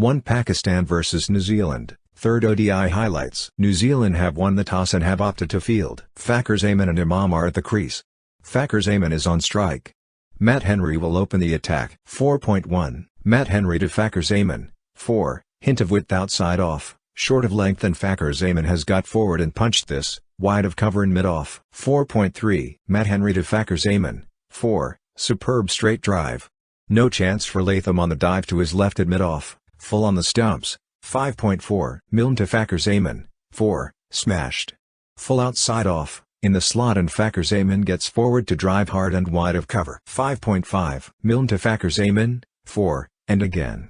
1 Pakistan vs New Zealand, 3rd ODI highlights. New Zealand have won the toss and have opted to field. Fakhar, Zaman and Imam are at the crease. Fakhar, Zaman is on strike. Matt Henry will open the attack. 4.1 Matt Henry to Fakhar, Zaman. 4. Hint of width outside off, short of length, and Fakhar, Zaman has got forward and punched this, wide of cover and mid-off. 4.3 Matt Henry to Fakhar, Zaman. 4. Superb straight drive. No chance for Latham on the dive to his left at mid-off, full on the stumps. 5.4 Milne to Fakhar, Zaman. 4. Smashed. Full outside off, in the slot, and Fakhar, Zaman gets forward to drive hard and wide of cover. 5.5 Milne to Fakhar, Zaman. 4. And again.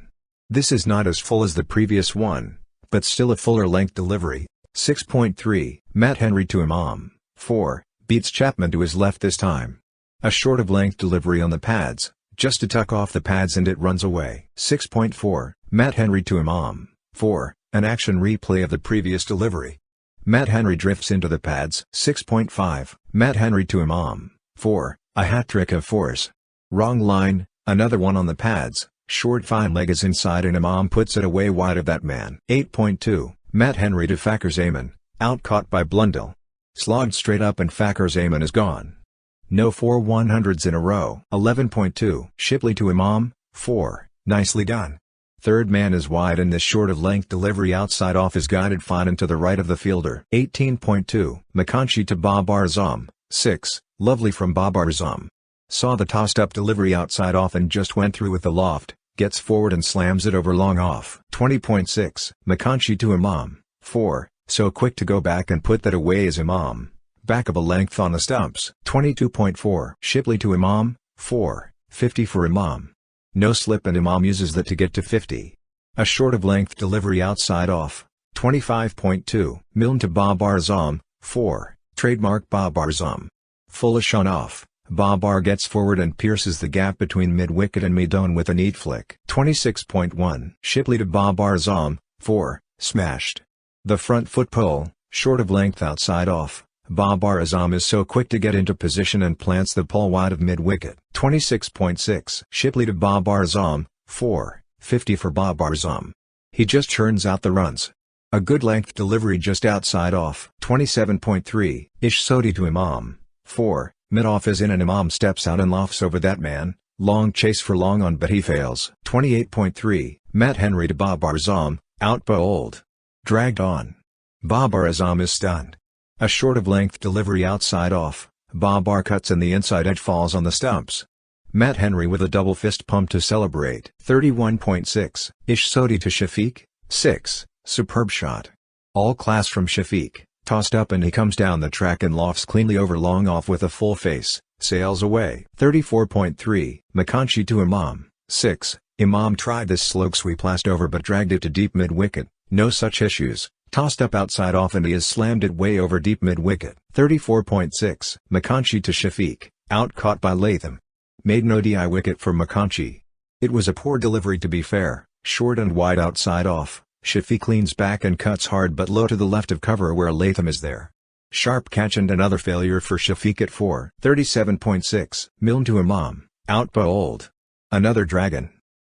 This is not as full as the previous one, but still a fuller length delivery. 6.3 Matt Henry to Imam. 4. Beats Chapman to his left this time. A short of length delivery on the pads, just to tuck off the pads, and it runs away. 6.4 Matt Henry to Imam. 4. An action replay of the previous delivery. Matt Henry drifts into the pads. 6.5 Matt Henry to Imam. 4. A hat-trick of force. Wrong line, another one on the pads, short fine leg is inside and Imam puts it away wide of that man. 8.2 Matt Henry to Fakhar, Zaman. Out caught by Blundell. Slogged straight up and Fakhar, Zaman is gone. No 4 100s in a row. 11.2 Shipley to Imam. 4. Nicely done. Third man is wide and this short of length delivery outside off is guided fine and to the right of the fielder. 18.2 McConchy to Babar, Azam. 6. Lovely from Babar. Azam saw the tossed up delivery outside off and just went through with the loft, gets forward and slams it over long off. 20.6 McConchy to Imam. 4. So quick to go back and put that away is Imam. Back of a length on the stumps. 22.4 Shipley to Imam. 4. 50 for Imam. No slip and Imam uses that to get to 50. A short of length delivery outside off. 25.2 Milne to Babar, Azam. 4. Trademark Babar, Azam. Full of Shan off, Babar gets forward and pierces the gap between mid-wicket and mid-on with a neat flick. 26.1 Shipley to Babar, Azam. 4. Smashed. The front foot pole, short of length outside off. Babar, Azam is so quick to get into position and plants the pole wide of mid-wicket. 26.6 Shipley to Babar, Azam. 4. 50 for Babar, Azam. He just churns out the runs. A good length delivery just outside off. 27.3 Ihsanullah to Imam. 4. Mid-off is in and Imam steps out and lofts over that man. Long chase for long on but he fails. 28.3 Matt Henry to Babar, Azam. Out bowled. Dragged on. Babar, Azam is stunned. A short of length delivery outside off, Babar cuts and the inside edge falls on the stumps. Matt Henry with a double fist pump to celebrate. 31.6 Ihsanullah to Shafique. 6. Superb shot. All class from Shafique, tossed up and he comes down the track and lofts cleanly over long off with a full face, sails away. 34.3 McConchy to Imam. 6. Imam tried this slow sweep last over but dragged it to deep mid-wicket, no such issues. Tossed up outside off and he has slammed it way over deep mid-wicket. 34.6 McConchy to Shafique. Out caught by Latham. Made an ODI wicket for McConchy. It was a poor delivery to be fair, short and wide outside off. Shafique leans back and cuts hard but low to the left of cover where Latham is there. Sharp catch and another failure for Shafique at 4. 37.6 Milne to Imam. Out bowled. Another dragon.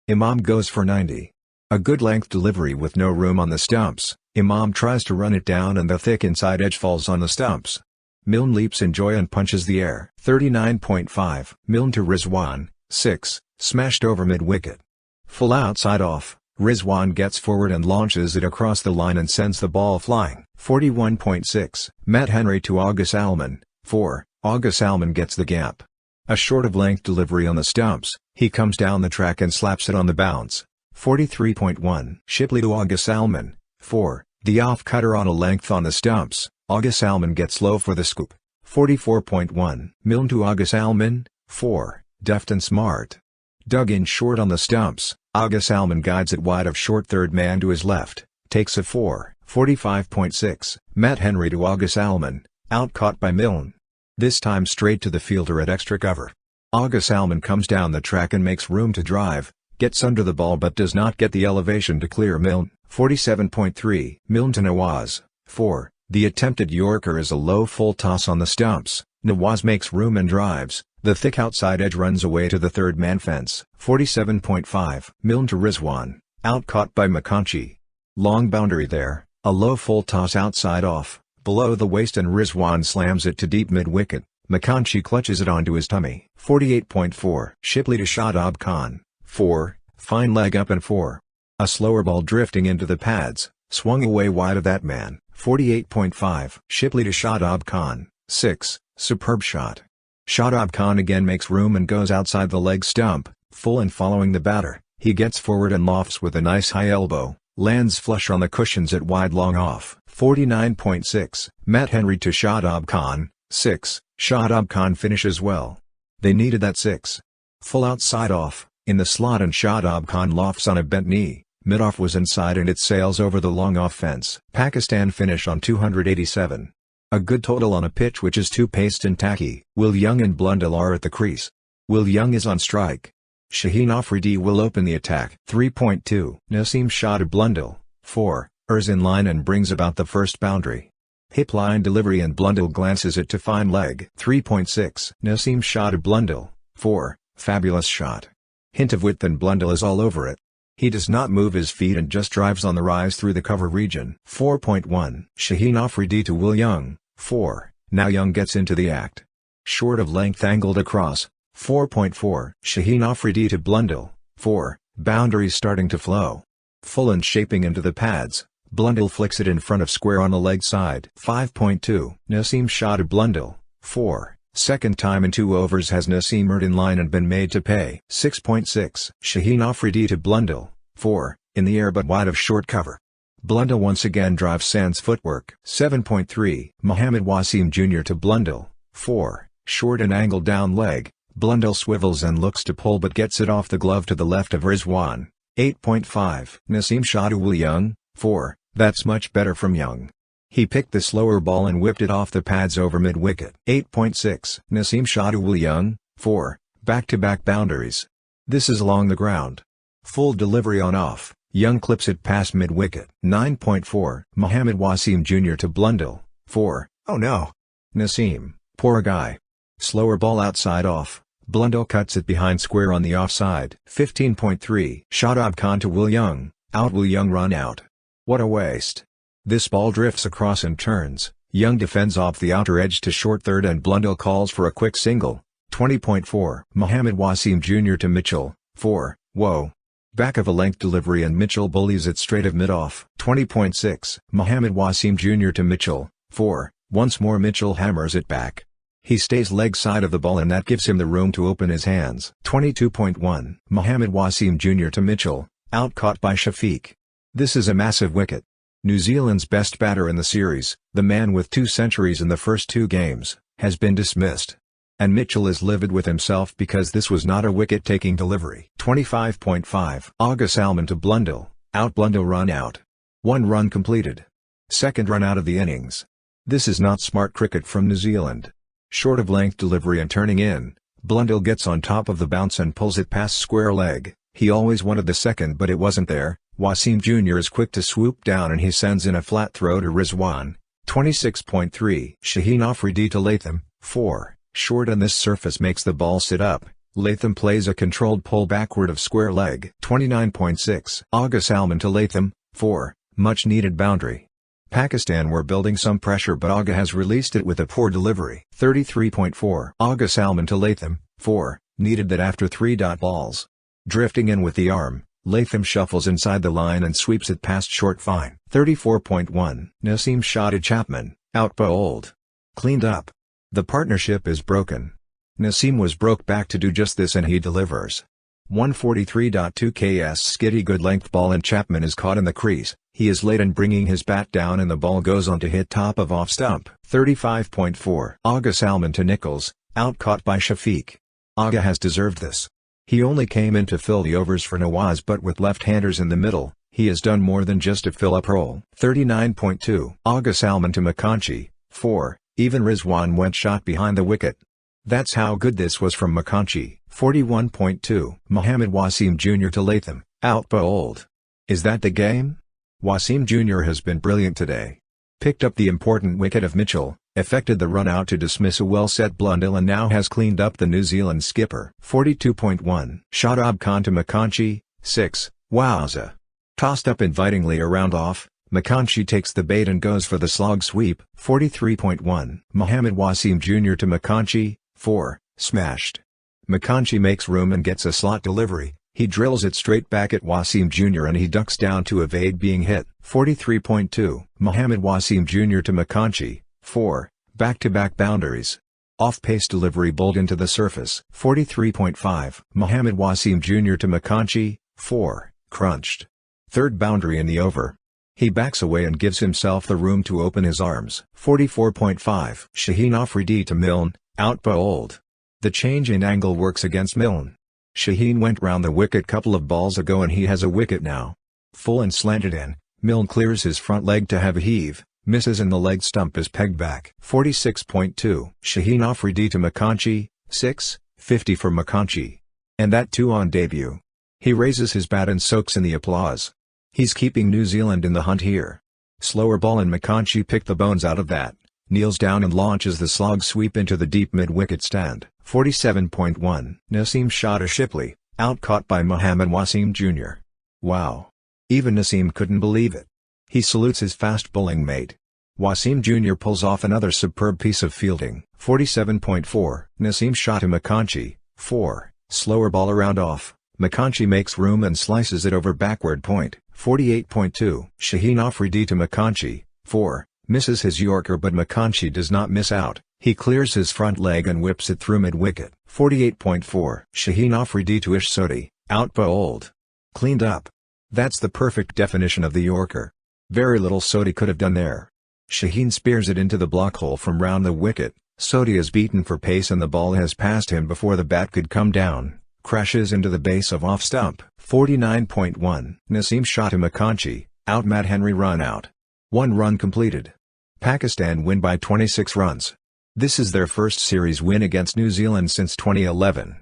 Imam goes for 90. A good length delivery with no room on the stumps. Imam tries to run it down and the thick inside edge falls on the stumps. Milne leaps in joy and punches the air. 39.5 Milne to Rizwan. 6. Smashed over mid-wicket. Full outside off, Rizwan gets forward and launches it across the line and sends the ball flying. 41.6 Matt Henry to Agha Salman. 4. Agha Salman gets the gap. A short of length delivery on the stumps, he comes down the track and slaps it on the bounce. 43.1 Shipley to Agha Salman. 4. The off-cutter on a length on the stumps, Agha Salman gets low for the scoop. 44.1 Milne to Agha Salman. 4. Deft and smart. Dug in short on the stumps, Agha Salman guides it wide of short third man to his left, takes a 4. 45.6 Matt Henry to Agha Salman. Out caught by Milne. This time straight to the fielder at extra cover. Agha Salman comes down the track and makes room to drive, gets under the ball but does not get the elevation to clear Milne. 47.3 Milne to Nawaz. 4. The attempted Yorker is a low full toss on the stumps. Nawaz makes room and drives. The thick outside edge runs away to the third man fence. 47.5 Milne to Rizwan. out caught by Makanchi. Long boundary there, a low full toss outside off, below the waist and Rizwan slams it to deep mid-wicket. Makanchi clutches it onto his tummy. 48.4. Shipley to Shadab Khan. 4. Fine leg up and 4. A slower ball drifting into the pads, swung away wide of that man. 48.5. Shipley to Shadab Khan. 6. Superb shot. Shadab Khan again makes room and goes outside the leg stump, full and following the batter. He gets forward and lofts with a nice high elbow, lands flush on the cushions at wide long off. 49.6. Matt Henry to Shadab Khan. 6. Shadab Khan finishes well. They needed that 6. Full outside off, in the slot and Shadab Khan lofts on a bent knee, mid-off was inside and it sails over the long off fence. Pakistan finish on 287. A good total on a pitch which is too paced and tacky. Will Young and Blundell are at the crease. Will Young is on strike. Shaheen Afridi will open the attack. 3.2. Naseem Shah to Blundell. 4. Ers in line and brings about the first boundary. Hip line delivery and Blundell glances it to fine leg. 3.6. Naseem Shah to Blundell. 4. Fabulous shot. Hint of width and Blundell is all over it. He does not move his feet and just drives on the rise through the cover region. 4.1. Shaheen Afridi to Will Young. 4. Now Young gets into the act. Short of length angled across. 4.4. Shaheen Afridi to Blundell. 4. Boundaries starting to flow. Full and shaping into the pads. Blundell flicks it in front of square on the leg side. 5.2. Naseem Shah to Blundell. 4. Second time in 2 overs has Naseem earned in line and been made to pay. 6.6. Shaheen Afridi to Blundell. 4. In the air but wide of short cover. Blundell once again drives sans footwork. 7.3. Mohammad Wasim Jr. to Blundell. 4. Short and angled down leg. Blundell swivels and looks to pull but gets it off the glove to the left of Rizwan. 8.5. Naseem Shah to Will Young. 4. That's much better from Young. He picked the slower ball and whipped it off the pads over mid-wicket. 8.6. Naseem Shah to Will Young. 4. Back-to-back boundaries. This is along the ground. Full delivery on off. Young clips it past mid-wicket. 9.4. Mohammad Wasim Jr. to Blundell. 4. Oh no. Naseem, poor guy. Slower ball outside off. Blundell cuts it behind square on the offside. 15.3. Shadab Khan to Will Young. Out. Will Young run out. What a waste. This ball drifts across and turns. Young defends off the outer edge to short third and Blundell calls for a quick single. 20.4. Mohammad Wasim Jr. to Mitchell. 4. Whoa. Back of a length delivery and Mitchell bullies it straight of mid-off. 20.6. Mohammad Wasim Jr. to Mitchell. 4. Once more Mitchell hammers it back. He stays leg side of the ball and that gives him the room to open his hands. 22.1. Mohammad Wasim Jr. to Mitchell. Out caught by Shafique. This is a massive wicket. New Zealand's best batter in the series, the man with 2 centuries in the first 2 games, has been dismissed. And Mitchell is livid with himself because this was not a wicket-taking delivery. 25.5. Agha Salman to Blundell. Out. Blundell run out. 1 run completed. Second run out of the innings. This is not smart cricket from New Zealand. Short of length delivery and turning in, Blundell gets on top of the bounce and pulls it past square leg. He always wanted the second but it wasn't there. Wasim Jr. is quick to swoop down and he sends in a flat throw to Rizwan. 26.3. Shaheen Afridi to Latham. 4. Short on this surface makes the ball sit up. Latham plays a controlled pull backward of square leg. 29.6. Agha Salman to Latham. 4. Much needed boundary. Pakistan were building some pressure but Agha has released it with a poor delivery. 33.4. Agha Salman to Latham. 4. Needed that after 3 dot balls. Drifting in with the arm, Latham shuffles inside the line and sweeps it past short fine. 34.1. Naseem Shah to Chapman. Out bowled. Cleaned up. The partnership is broken. Naseem was broke back to do just this and he delivers. 143.2 ks skitty good length ball and Chapman is caught in the crease. He is late in bringing his bat down and the ball goes on to hit top of off stump. 35.4. Agha Salman to Nichols. Out caught by Shafique. Agha has deserved this. He only came in to fill the overs for Nawaz but with left-handers in the middle, he has done more than just a fill-up role. 39.2. Agha Salman to Makanchi. 4. Even Rizwan went shot behind the wicket. That's how good this was from Makanchi. 41.2. Mohammad Wasim Jr. to Latham. Out bowled. Is that the game? Wasim Jr. has been brilliant today. Picked up the important wicket of Mitchell, effected the run out to dismiss a well-set Blundell and now has cleaned up the New Zealand skipper. 42.1. Shadab Khan to Makanchi. 6. Wowza. Tossed up invitingly around off, McConchy takes the bait and goes for the slog sweep. 43.1 Mohammad Wasim Jr. to McConchy, 4, smashed. McConchy makes room and gets a slot delivery. He drills it straight back at Wasim Jr. and he ducks down to evade being hit. 43.2 Mohammad Wasim Jr. to McConchy, 4, back-to-back boundaries. Off-pace delivery bowled into the surface. 43.5 Mohammad Wasim Jr. to McConchy, 4, crunched. Third boundary in the over. He backs away and gives himself the room to open his arms. 44.5 Shaheen Afridi to Milne, out bowled. The change in angle works against Milne. Shaheen went round the wicket couple of balls ago and he has a wicket now. Full and slanted in, Milne clears his front leg to have a heave, misses and the leg stump is pegged back. 46.2 Shaheen Afridi to McConchy, 6, 50 for McConchy. And that too on debut. He raises his bat and soaks in the applause. He's keeping New Zealand in the hunt here. Slower ball and McConchy picked the bones out of that, kneels down and launches the slog sweep into the deep mid-wicket stand. 47.1 Naseem shot a Shipley, out caught by Mohammad Wasim Jr. Wow. Even Naseem couldn't believe it. He salutes his fast bowling mate. Wasim Jr. pulls off another superb piece of fielding. 47.4 Naseem shot to McConchy, 4, slower ball around off. McConchy makes room and slices it over backward point. 48.2 Shaheen Afridi to McConchy, 4, misses his Yorker but McConchy does not miss out. He clears his front leg and whips it through mid-wicket. 48.4 Shaheen Afridi to Ihsanullah, out bowled. Cleaned up. That's the perfect definition of the Yorker. Very little Sodhi could have done there. Shaheen spears it into the block hole from round the wicket. Sodhi is beaten for pace and the ball has passed him before the bat could come down. Crashes into the base of off stump. 49.1 Naseem shot to McConchy, out Matt Henry run out. 1 run completed. Pakistan win by 26 runs. This is their first series win against New Zealand since 2011.